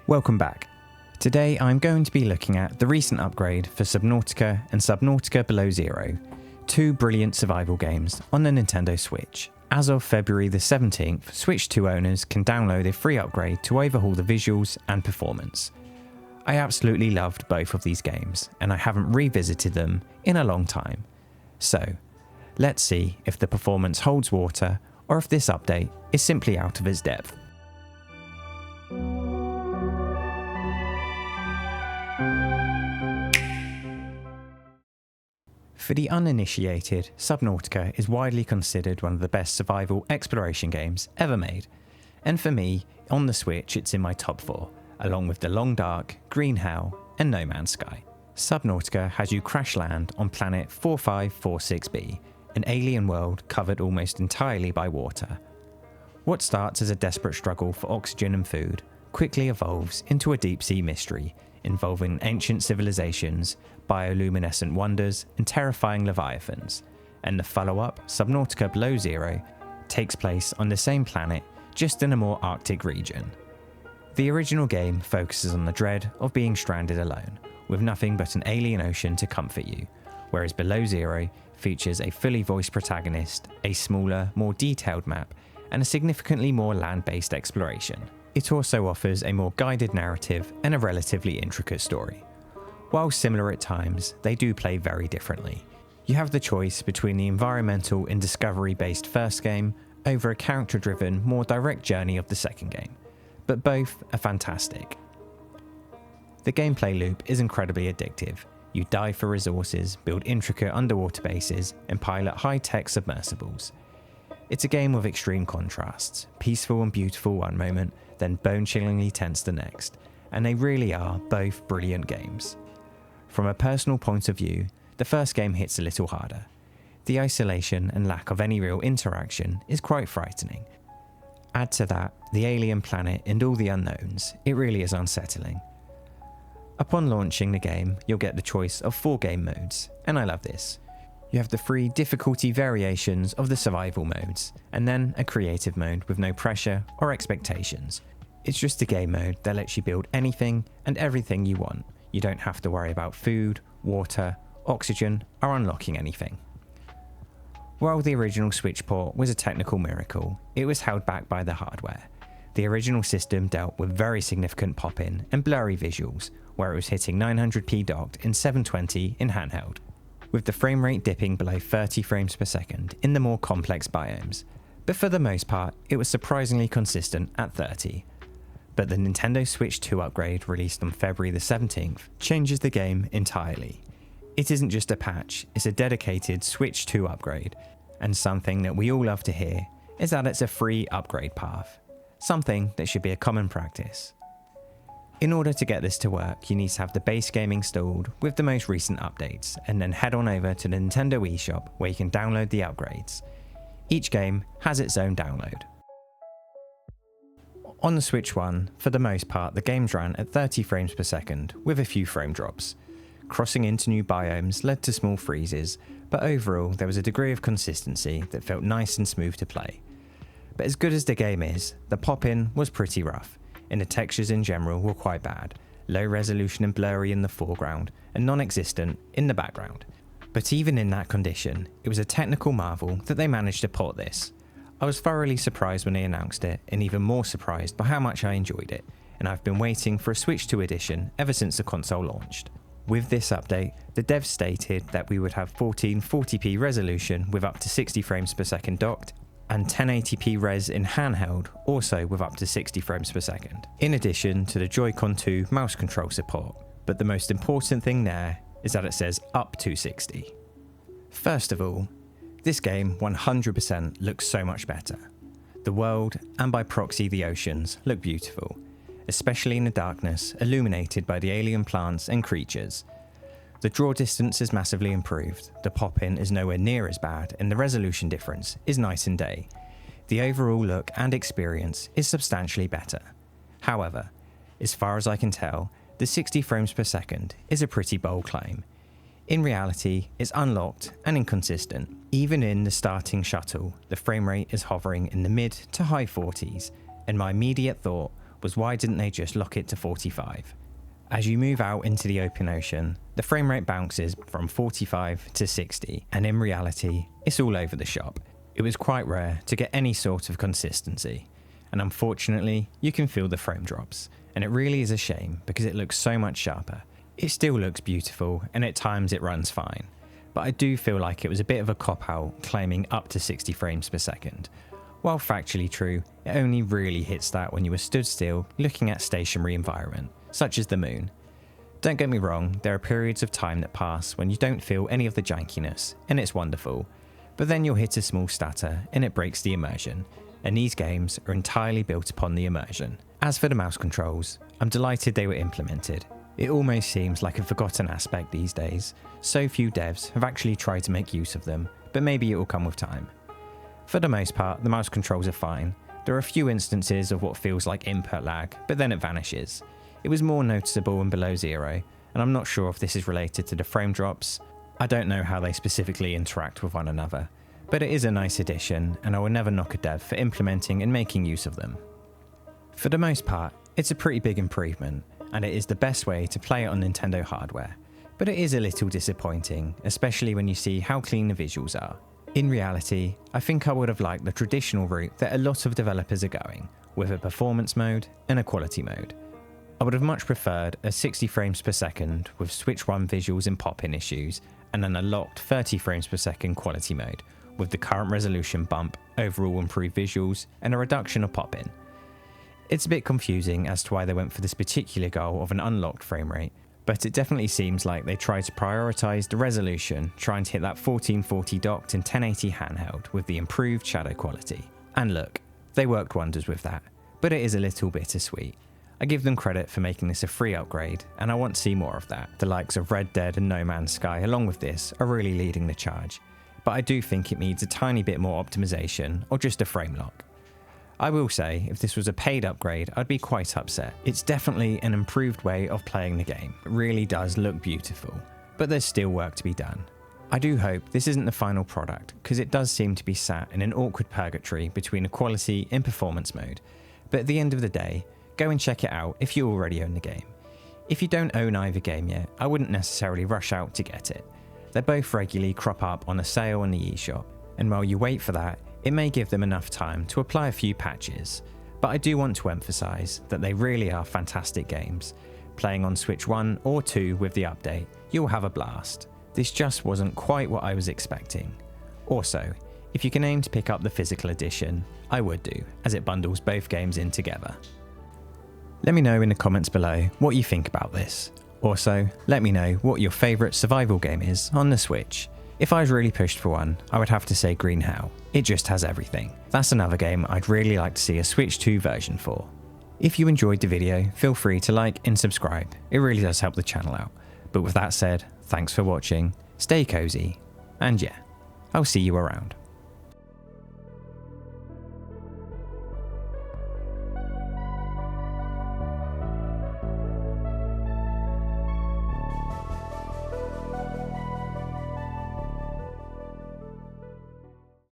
Welcome back. Today I'm going to be looking at the recent upgrade for Subnautica and Subnautica Below Zero, two brilliant survival games on the Nintendo Switch. As of February the 17th, Switch 2 owners can download a free upgrade to overhaul the visuals and performance. I absolutely loved both of these games, and I haven't revisited them in a long time. So, let's see if the performance holds water or if this update is simply out of its depth. For the uninitiated, Subnautica is widely considered one of the best survival exploration games ever made, and for me, on the Switch it's in my top 4, along with The Long Dark, Green Hell and No Man's Sky. Subnautica has you crash land on planet 4546b, an alien world covered almost entirely by water. What starts as a desperate struggle for oxygen and food quickly evolves into a deep sea mystery involving ancient civilizations, bioluminescent wonders and terrifying leviathans, and the follow-up, Subnautica Below Zero, takes place on the same planet, just in a more Arctic region. The original game focuses on the dread of being stranded alone, with nothing but an alien ocean to comfort you, whereas Below Zero features a fully voiced protagonist, a smaller, more detailed map, and a significantly more land-based exploration. It also offers a more guided narrative and a relatively intricate story. While similar at times, they do play very differently. You have the choice between the environmental and discovery-based first game over a character-driven, more direct journey of the second game, but both are fantastic. The gameplay loop is incredibly addictive. You dive for resources, build intricate underwater bases, and pilot high-tech submersibles. It's a game with extreme contrasts, peaceful and beautiful one moment, then bone-chillingly tense the next, and they really are both brilliant games. From a personal point of view, the first game hits a little harder. The isolation and lack of any real interaction is quite frightening. Add to that the alien planet and all the unknowns, it really is unsettling. Upon launching the game, you'll get the choice of 4 game modes, and I love this. You have the 3 difficulty variations of the survival modes, and then a creative mode with no pressure or expectations. It's just a game mode that lets you build anything and everything you want. You don't have to worry about food, water, oxygen, or unlocking anything. While the original Switch port was a technical miracle, it was held back by the hardware. The original system dealt with very significant pop-in and blurry visuals, where it was hitting 900p docked and 720 in handheld, with the frame rate dipping below 30 frames per second in the more complex biomes, but for the most part it was surprisingly consistent at 30. But the Nintendo Switch 2 upgrade released on February the 17th changes the game entirely. It isn't just a patch, it's a dedicated Switch 2 upgrade, and something that we all love to hear is that it's a free upgrade path, something that should be a common practice. In order to get this to work, you need to have the base game installed with the most recent updates, and then head on over to the Nintendo eShop where you can download the upgrades. Each game has its own download. On the Switch 1, for the most part the games ran at 30 frames per second with a few frame drops. Crossing into new biomes led to small freezes, but overall there was a degree of consistency that felt nice and smooth to play. But as good as the game is, the pop-in was pretty rough, and the textures in general were quite bad, low resolution and blurry in the foreground, and non-existent in the background. But even in that condition, it was a technical marvel that they managed to port this. I was thoroughly surprised when they announced it, and even more surprised by how much I enjoyed it, and I've been waiting for a Switch 2 edition ever since the console launched. With this update, the devs stated that we would have 1440p resolution with up to 60 frames per second docked, and 1080p res in handheld, also with up to 60 frames per second, in addition to the Joy-Con 2 mouse control support. But the most important thing there is that it says up to 60. First of all, this game 100% looks so much better. The world, and by proxy the oceans, look beautiful, especially in the darkness illuminated by the alien plants and creatures. The draw distance is massively improved, the pop-in is nowhere near as bad, and the resolution difference is night and day. The overall look and experience is substantially better. However, as far as I can tell, the 60 frames per second is a pretty bold claim. In reality, it's unlocked and inconsistent. Even in the starting shuttle, the frame rate is hovering in the mid to high 40s, and my immediate thought was why didn't they just lock it to 45? As you move out into the open ocean, the frame rate bounces from 45 to 60, and in reality, it's all over the shop. It was quite rare to get any sort of consistency, and unfortunately, you can feel the frame drops, and it really is a shame because it looks so much sharper. It still looks beautiful, and at times it runs fine, but I do feel like it was a bit of a cop-out claiming up to 60 frames per second. While factually true, it only really hits that when you are stood still looking at stationary environment, such as the moon. Don't get me wrong, there are periods of time that pass when you don't feel any of the jankiness, and it's wonderful, but then you'll hit a small stutter and it breaks the immersion, and these games are entirely built upon the immersion. As for the mouse controls, I'm delighted they were implemented. It almost seems like a forgotten aspect these days. So few devs have actually tried to make use of them, but maybe it will come with time. For the most part, the mouse controls are fine. There are a few instances of what feels like input lag, but then it vanishes. It was more noticeable and below zero, and I'm not sure if this is related to the frame drops. I don't know how they specifically interact with one another, but it is a nice addition, and I will never knock a dev for implementing and making use of them. For the most part, it's a pretty big improvement, and it is the best way to play it on Nintendo hardware, but it is a little disappointing, especially when you see how clean the visuals are. In reality, I think I would have liked the traditional route that a lot of developers are going, with a performance mode and a quality mode. I would have much preferred a 60 frames per second with Switch 1 visuals and pop-in issues, and an unlocked 30 frames per second quality mode, with the current resolution bump, overall improved visuals, and a reduction of pop-in. It's a bit confusing as to why they went for this particular goal of an unlocked frame rate, but it definitely seems like they tried to prioritise the resolution, trying to hit that 1440 docked and 1080 handheld with the improved shadow quality. And look, they worked wonders with that, but it is a little bittersweet. I give them credit for making this a free upgrade, and I want to see more of that. The likes of Red Dead and No Man's Sky along with this are really leading the charge, but I do think it needs a tiny bit more optimization or just a frame lock. I will say, if this was a paid upgrade, I'd be quite upset. It's definitely an improved way of playing the game. It really does look beautiful, but there's still work to be done. I do hope this isn't the final product, because it does seem to be sat in an awkward purgatory between a quality and performance mode, but at the end of the day, go and check it out if you already own the game. If you don't own either game yet, I wouldn't necessarily rush out to get it. They both regularly crop up on a sale on the eShop, and while you wait for that, it may give them enough time to apply a few patches, but I do want to emphasise that they really are fantastic games. Playing on Switch 1 or 2 with the update, you'll have a blast. This just wasn't quite what I was expecting. Also, if you can aim to pick up the physical edition, I would do, as it bundles both games in together. Let me know in the comments below what you think about this. Also, let me know what your favourite survival game is on the Switch. If I was really pushed for one, I would have to say Green Hell. It just has everything. That's another game I'd really like to see a Switch 2 version for. If you enjoyed the video, feel free to like and subscribe. It really does help the channel out. But with that said, thanks for watching, stay cozy, and yeah, I'll see you around.